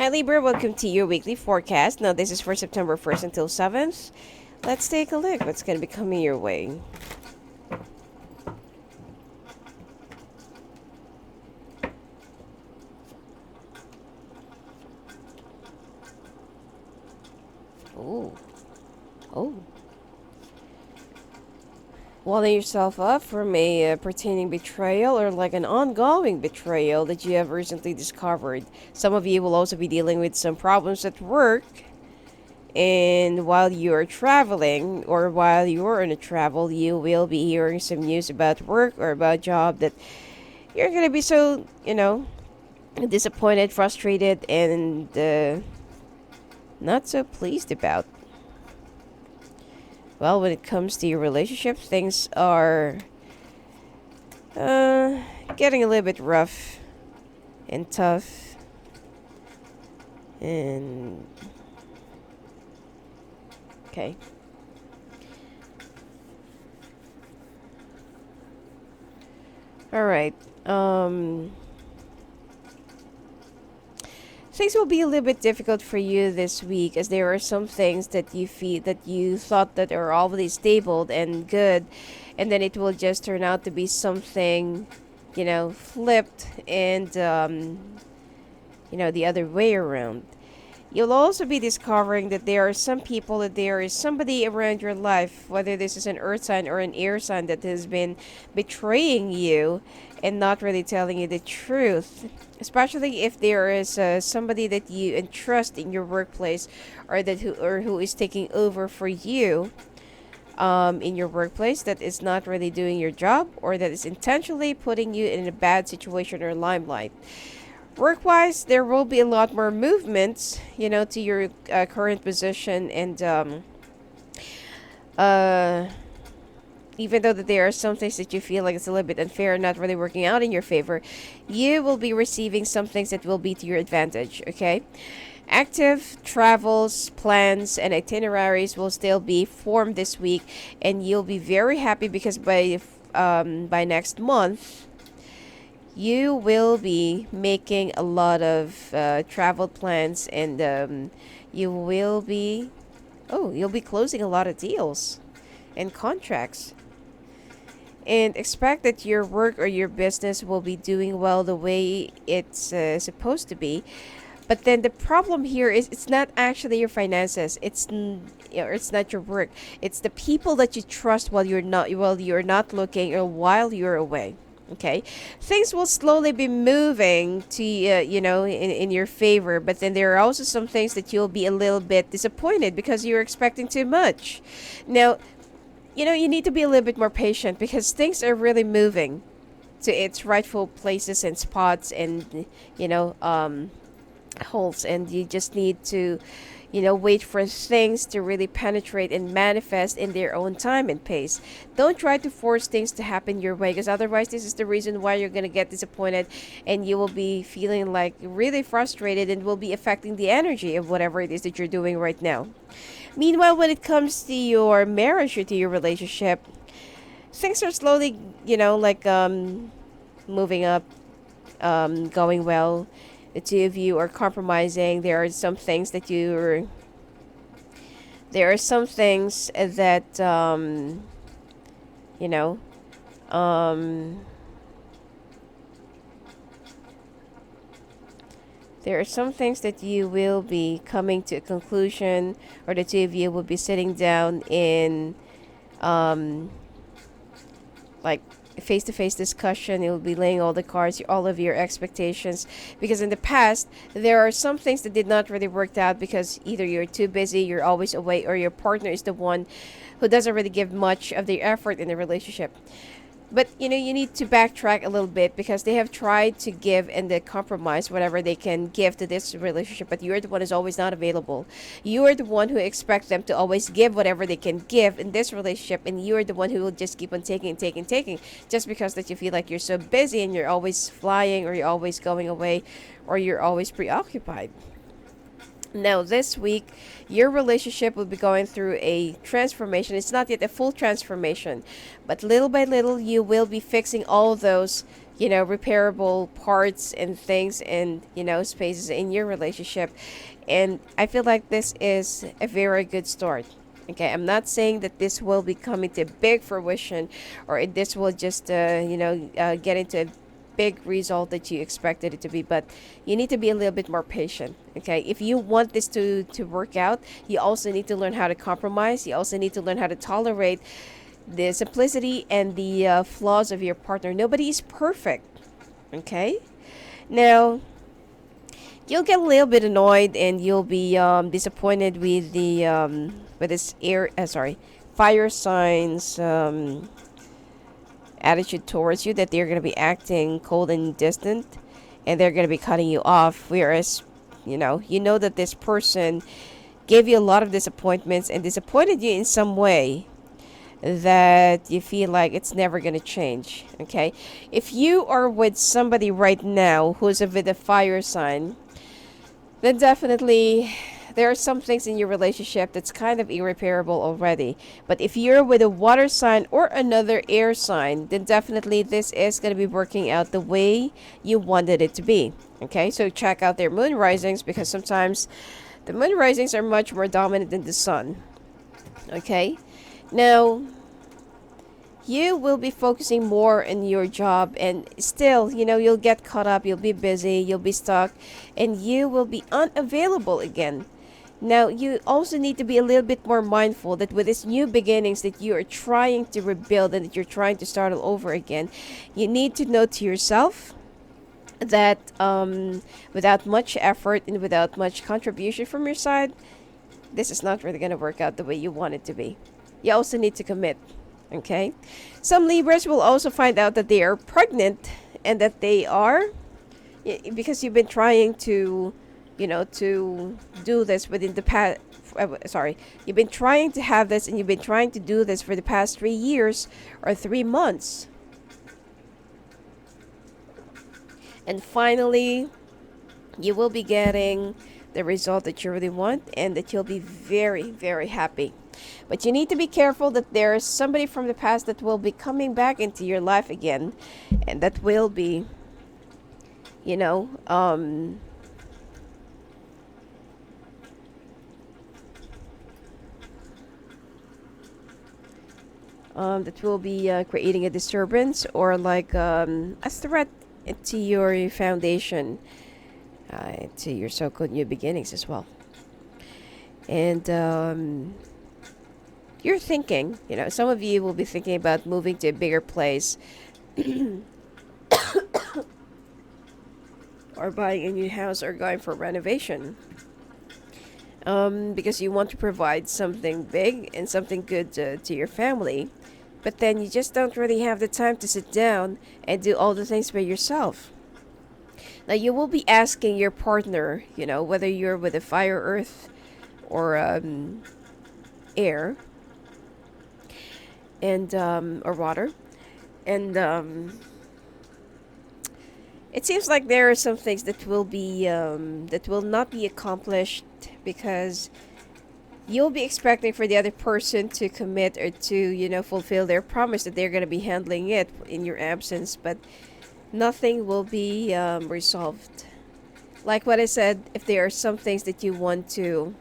Hi Libra, welcome to your weekly forecast. Now this is for September 1st until 7th. Let's take a look what's going to be coming your way. Oh. Oh. Walling yourself up from a pertaining betrayal or like an ongoing betrayal that you have recently discovered. Some of you will also be dealing with some problems at work. And while you're traveling or while you're on a travel, you will be hearing some news about work or about job that you're going to be so, disappointed, frustrated, and not so pleased about. Well, when it comes to your relationship, things are getting a little bit rough and tough. And okay. All right. Things will be a little bit difficult for you this week, as there are some things that you feel that you thought that are already stable and good, and then it will just turn out to be something, flipped and the other way around. You'll also be discovering that there are some people, that there is somebody around your life, whether this is an earth sign or an air sign, that has been betraying you and not really telling you the truth. Especially if there is somebody that you entrust in your workplace, or who is taking over for you in your workplace, that is not really doing your job, or that is intentionally putting you in a bad situation or limelight. Work-wise, there will be a lot more movements, to your current position, and even though that there are some things that you feel like it's a little bit unfair and not really working out in your favor, you will be receiving some things that will be to your advantage, okay? Active travels, plans, and itineraries will still be formed this week, and you'll be very happy because by next month, you will be making a lot of travel plans, and you'll be closing a lot of deals and contracts. And expect that your work or your business will be doing well the way it's supposed to be. But then the problem here is it's not actually your finances. It's not your work. It's the people that you trust while you're not looking, or while you're away. Okay, things will slowly be moving to in your favor, but then there are also some things that you'll be a little bit disappointed because you're expecting too much. Now, you need to be a little bit more patient because things are really moving to its rightful places and spots, and holes, and you just need to wait for things to really penetrate and manifest in their own time and pace. Don't try to force things to happen your way, because otherwise this is the reason why you're going to get disappointed, and you will be feeling like really frustrated, and will be affecting the energy of whatever it is that you're doing right now. Meanwhile, when it comes to your marriage or to your relationship, things are slowly, moving up, going well. The two of you are compromising. There are some things that there are some things that you know there are some things that you will be coming to a conclusion, or the two of you will be sitting down in like face-to-face discussion. You'll be laying all the cards, all of your expectations, because in the past there are some things that did not really work out because either you're too busy, you're always away, or your partner is the one who doesn't really give much of the effort in the relationship. But you need to backtrack a little bit, because they have tried to give and they compromise whatever they can give to this relationship, but you're the one who's always not available. You're the one who expects them to always give whatever they can give in this relationship, and you're the one who will just keep on taking, just because that you feel like you're so busy and you're always flying, or you're always going away, or you're always preoccupied. Now, this week, your relationship will be going through a transformation. It's not yet a full transformation, but little by little, you will be fixing all those, repairable parts and things and, spaces in your relationship. And I feel like this is a very good start. Okay, I'm not saying that this will be coming to big fruition, or this will just, get into a big result that you expected it to be, but you need to be a little bit more patient. Okay, if you want this to work out, you also need to learn how to compromise. You also need to learn how to tolerate the simplicity and the flaws of your partner. Nobody is perfect. Okay, now you'll get a little bit annoyed and you'll be disappointed with the with this fire signs attitude towards you, that they're going to be acting cold and distant and they're going to be cutting you off, whereas you know that this person gave you a lot of disappointments and disappointed you in some way that you feel like it's never going to change. Okay, if you are with somebody right now who's with a fire sign, then definitely there are some things in your relationship that's kind of irreparable already. But if you're with a water sign or another air sign, then definitely this is going to be working out the way you wanted it to be. Okay, so check out their moon risings, because sometimes the moon risings are much more dominant than the sun. Okay, now you will be focusing more in your job, and still, you'll get caught up, you'll be busy, you'll be stuck, and you will be unavailable again. Now, you also need to be a little bit more mindful that with these new beginnings that you are trying to rebuild and that you're trying to start all over again, you need to know to yourself that without much effort and without much contribution from your side, this is not really going to work out the way you want it to be. You also need to commit. Okay, some Libras will also find out that they are pregnant and that they are, because you've been trying to, to do this within the past. You've been trying to have this and you've been trying to do this for the past 3 years or 3 months. And finally, you will be getting the result that you really want and that you'll be very, very happy. But you need to be careful that there is somebody from the past that will be coming back into your life again, and that will be, that will be creating a disturbance or like a threat to your foundation, to your so-called new beginnings as well. And you're thinking, some of you will be thinking about moving to a bigger place or buying a new house or going for renovation. Because you want to provide something big and something good to your family. But then you just don't really have the time to sit down and do all the things by yourself. Now, you will be asking your partner, whether you're with a fire, earth, or air, and or water, and it seems like there are some things that will be that will not be accomplished because you'll be expecting for the other person to commit or to fulfill their promise that they're going to be handling it in your absence, but nothing will be resolved. Like what I said, if there are some things that you want to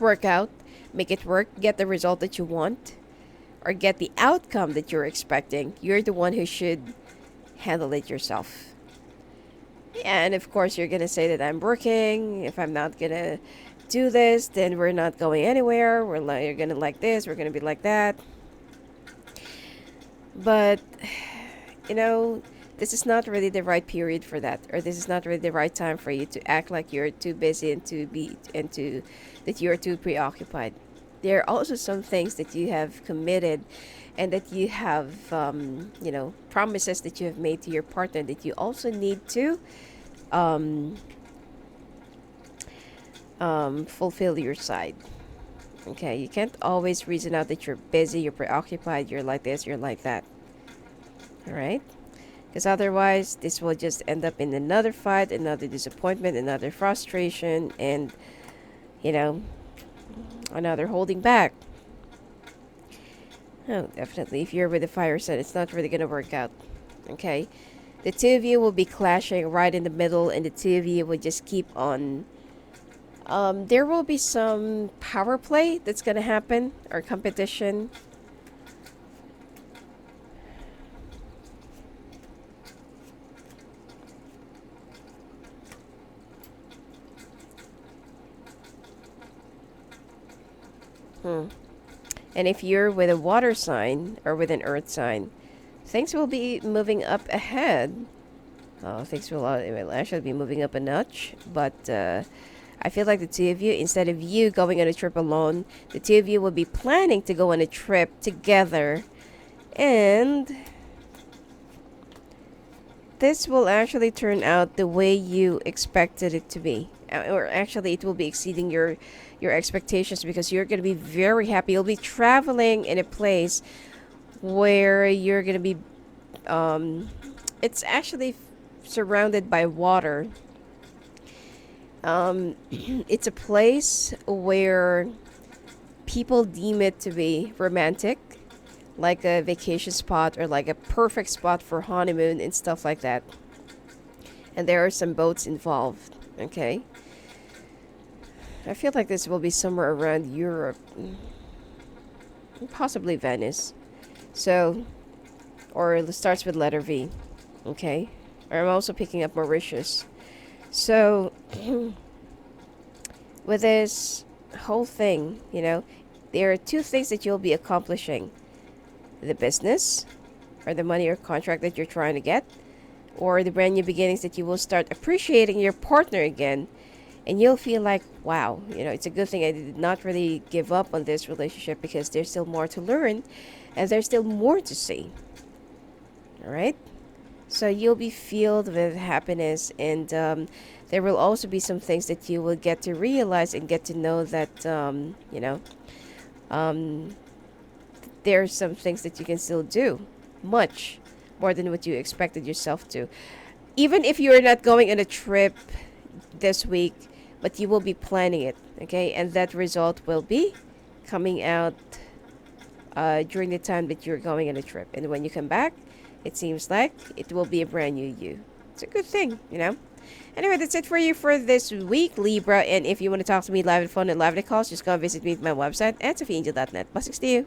work out, make it work, get the result that you want, or get the outcome that you're expecting, you're the one who should handle it yourself. And of course, you're going to say that I'm working. If I'm not going to do this, then we're not going anywhere. You're going to like this, we're going to be like that. But, this is not really the right period for that, or this is not really the right time for you to act like you're too busy and that you're too preoccupied. There are also some things that you have committed and that you have, promises that you have made to your partner that you also need to fulfill your side. Okay, you can't always reason out that you're busy, you're preoccupied, you're like this, you're like that. All right? Because otherwise, this will just end up in another fight, another disappointment, another frustration, and you know, another holding back. Oh, definitely. If you're with a fire sign, it's not really going to work out. Okay? The two of you will be clashing right in the middle, and the two of you will just keep on. There will be some power play that's going to happen, or competition. And if you're with a water sign or with an earth sign, things will be moving up ahead. Things will actually be moving up a notch. But I feel like the two of you, instead of you going on a trip alone, the two of you will be planning to go on a trip together. And this will actually turn out the way you expected it to be. Or actually, it will be exceeding your expectations because you're going to be very happy. You'll be traveling in a place where you're going to be it's actually surrounded by water. It's a place where people deem it to be romantic, like a vacation spot or like a perfect spot for honeymoon and stuff like that. And there are some boats involved. Okay, I feel like this will be somewhere around Europe, possibly Venice. So, or it starts with letter V. Okay, or I'm also picking up Mauritius. So, with this whole thing, there are two things that you'll be accomplishing: the business, or the money or contract that you're trying to get, or the brand new beginnings that you will start appreciating your partner again. And you'll feel like, wow, it's a good thing I did not really give up on this relationship because there's still more to learn and there's still more to see. All right? So you'll be filled with happiness, and there will also be some things that you will get to realize and get to know that, there are some things that you can still do much more than what you expected yourself to. Even if you're not going on a trip this week, but you will be planning it, okay? And that result will be coming out during the time that you're going on a trip. And when you come back, it seems like it will be a brand new you. It's a good thing. Anyway, that's it for you for this week, Libra. And if you want to talk to me live and phone and live in the calls, just go and visit me at my website at sophiaangel.net. Blessings to you.